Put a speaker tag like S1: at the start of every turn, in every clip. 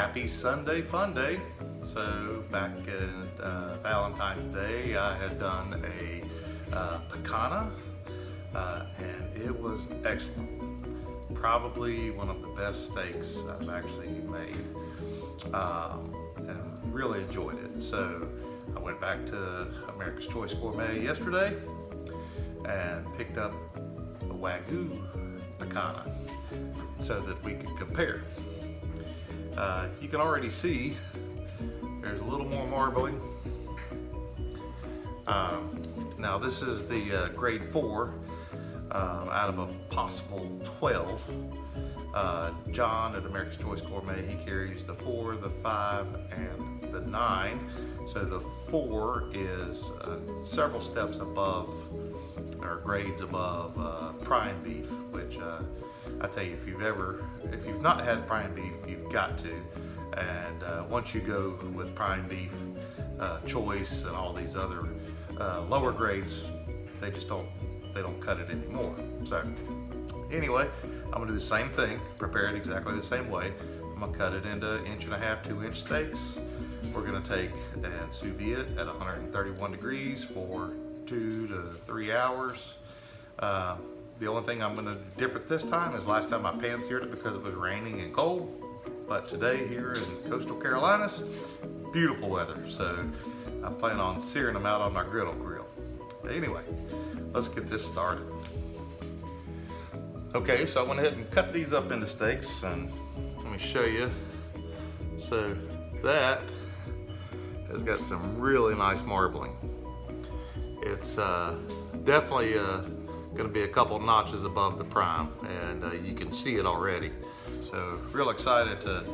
S1: Happy Sunday Fun Day. So back at Valentine's Day, I had done a picanha, and it was excellent. Probably one of the best steaks I've actually made, and really enjoyed it. So I went back to America's Choice Gourmet yesterday and picked up a Wagyu PICANHA so that we could compare. You can already see there's a little more marbling. Now this is the grade 4 out of a possible 12. John at America's Choice Gourmet, he carries the 4, the 5, and the 9. So the 4 is several steps above, or grades above prime beef, which I tell you, if you've not had prime beef, you've got to. And once you go with prime beef, choice, and all these other lower grades, they don't cut it anymore. So anyway, I'm gonna do the same thing, prepare it exactly the same way. I'm gonna cut it into 1.5 to 2-inch steaks. We're gonna take and sous vide it at 131 degrees for 2 to 3 hours. The only thing I'm gonna do different this time is last time I pan seared it because it was raining and cold. But today here in coastal Carolinas, beautiful weather. So I plan on searing them out on my griddle grill. But anyway, let's get this started. Okay, so I went ahead and cut these up into steaks, and let me show you. So that has got some really nice marbling. It's definitely going to be a couple notches above the prime, and you can see it already. So real excited to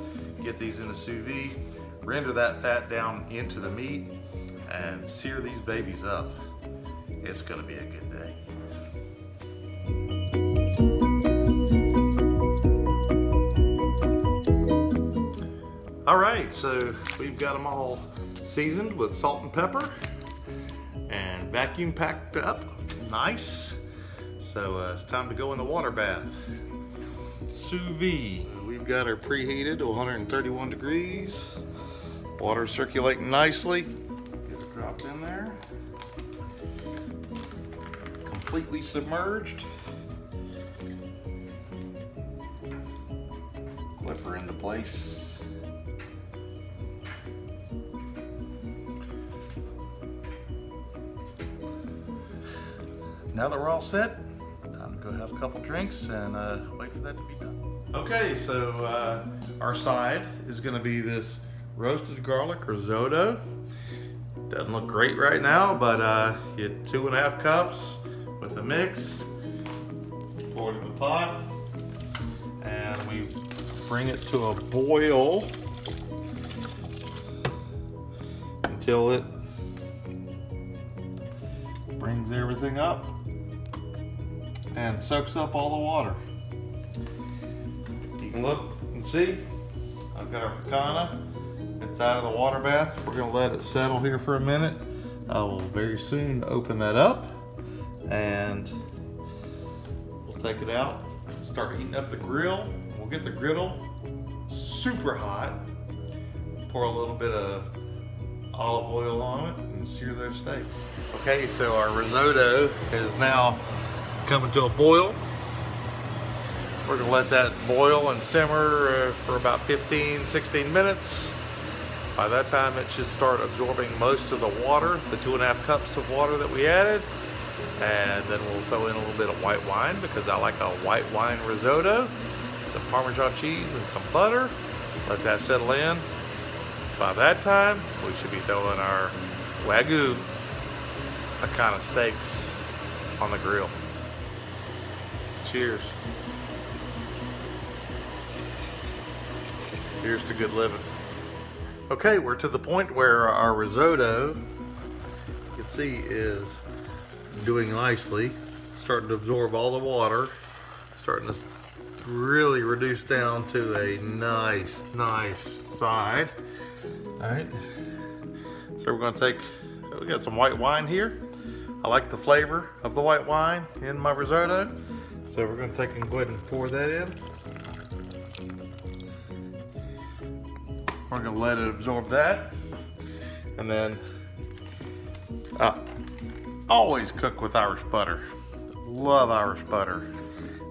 S1: get these in the sous vide, render that fat down into the meat, and sear these babies up. It's going to be a good day. All right, so we've got them all seasoned with salt and pepper and vacuum packed up nice. So it's time to go in the water bath. Sous vide. We've got her preheated to 131 degrees. Water circulating nicely. Get it dropped in there. Completely submerged. Clip her into place. Now that we're all set, time to go have a couple drinks and wait for that to be done. Okay, so our side is gonna be this roasted garlic risotto. Doesn't look great right now, but you get 2.5 cups with the mix, pour it in the pot, and we bring it to a boil until it brings everything up and soaks up all the water. You can look and see, I've got our picanha. It's out of the water bath. We're gonna let it settle here for a minute. I will very soon open that up and we'll take it out, start heating up the grill. We'll get the griddle super hot, pour a little bit of olive oil on it and sear those steaks. Okay, so our risotto is now coming to a boil. We're gonna let that boil and simmer for about 15-16 minutes. By that time it should start absorbing most of the water, the 2.5 cups of water that we added. And then we'll throw in a little bit of white wine because I like a white wine risotto, some Parmesan cheese and some butter. Let that settle in. By that time, we should be throwing our Wagyu PICANHA steaks on the grill. Cheers. Here's to good living. Okay, we're to the point where our risotto, you can see, is doing nicely. Starting to absorb all the water. Starting to really reduce down to a nice side. All right. So we're gonna take, we got some white wine here. I like the flavor of the white wine in my risotto. So we're gonna take and go ahead and pour that in. we're gonna let it absorb that. And then, always cook with Irish butter. Love Irish butter.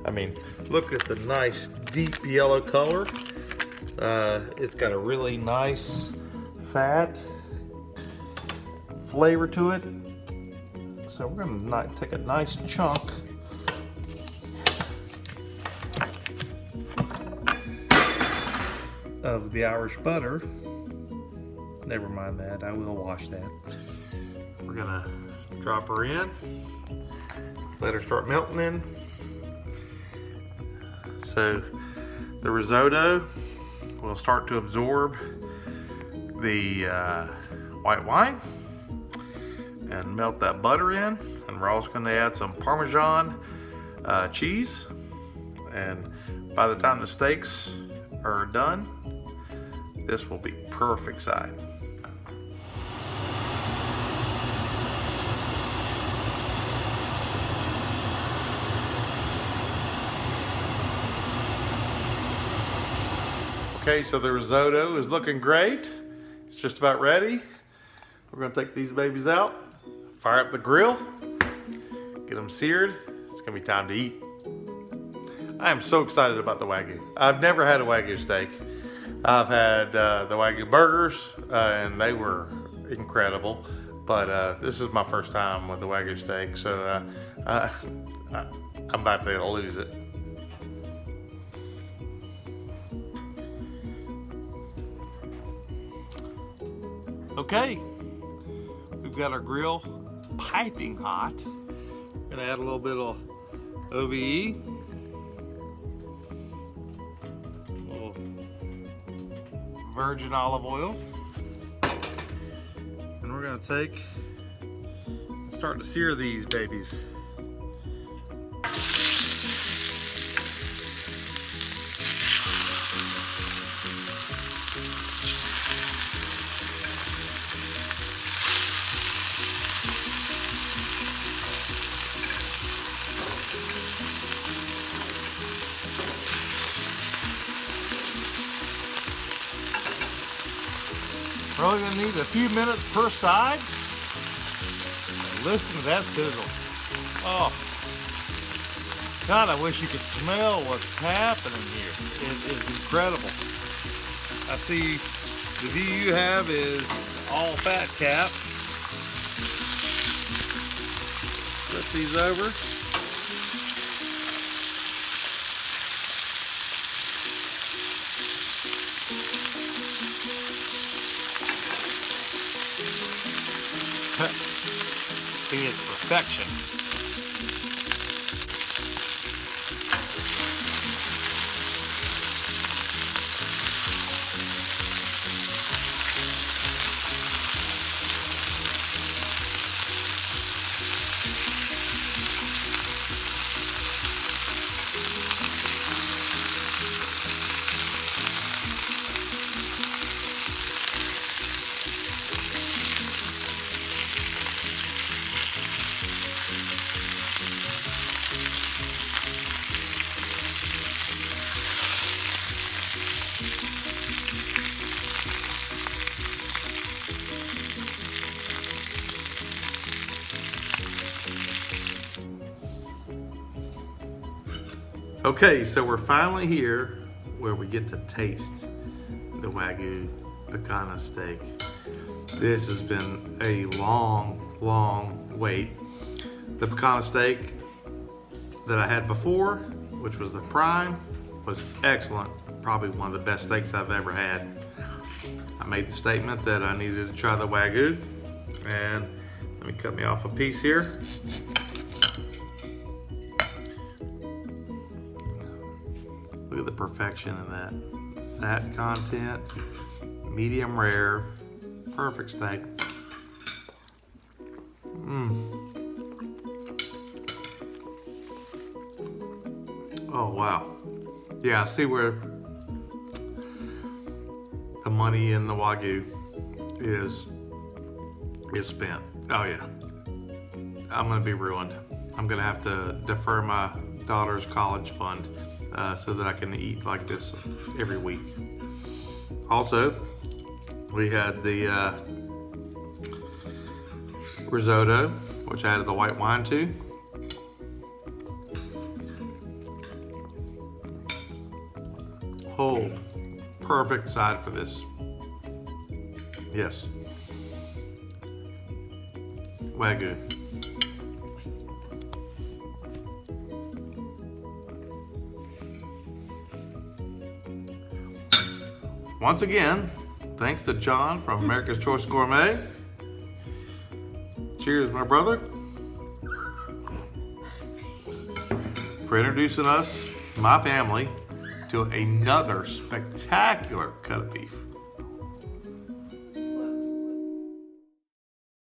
S1: I mean, look at the nice deep yellow color. It's got a really nice fat flavor to it. So we're gonna take a nice chunk of the Irish butter. Never mind that, I will wash that. We're gonna drop her in, let her start melting in. So the risotto will start to absorb the white wine and melt that butter in. And we're also gonna add some Parmesan cheese. And by the time the steaks are done, this will be perfect side. Okay, so the risotto is looking great. It's just about ready. We're gonna take these babies out, fire up the grill, get them seared. It's gonna be time to eat. I am so excited about the Wagyu. I've never had a Wagyu steak. I've had the Wagyu burgers, and they were incredible. But this is my first time with the Wagyu steak, so I'm about to lose it. Okay, we've got our grill piping hot. Gonna add a little bit of OVE. A little virgin olive oil. And we're gonna start to sear these babies. We're only going to need a few minutes per side. Listen to that sizzle. Oh, God, I wish you could smell what's happening here. It is incredible. I see the view you have is all fat cap. Flip these over. It is perfection. Okay, so we're finally here where we get to taste the Wagyu PICANHA steak. This has been a long, long wait. The PICANHA steak that I had before, which was the prime, was excellent. Probably one of the best steaks I've ever had. I made the statement that I needed to try the Wagyu, and let me cut me off a piece here. Look at the perfection in that fat content, medium rare, perfect steak. Oh wow. Yeah, I see where the money in the Wagyu is spent. Oh yeah. I'm gonna be ruined. I'm gonna have to defer my daughter's college fund so that I can eat like this every week. Also, We had the risotto, which I added the white wine to. Oh, perfect side for this. Yes. Wagyu. Once again, thanks to John from America's Choice Gourmet. Cheers, my brother, for introducing us, my family, to another spectacular cut of beef.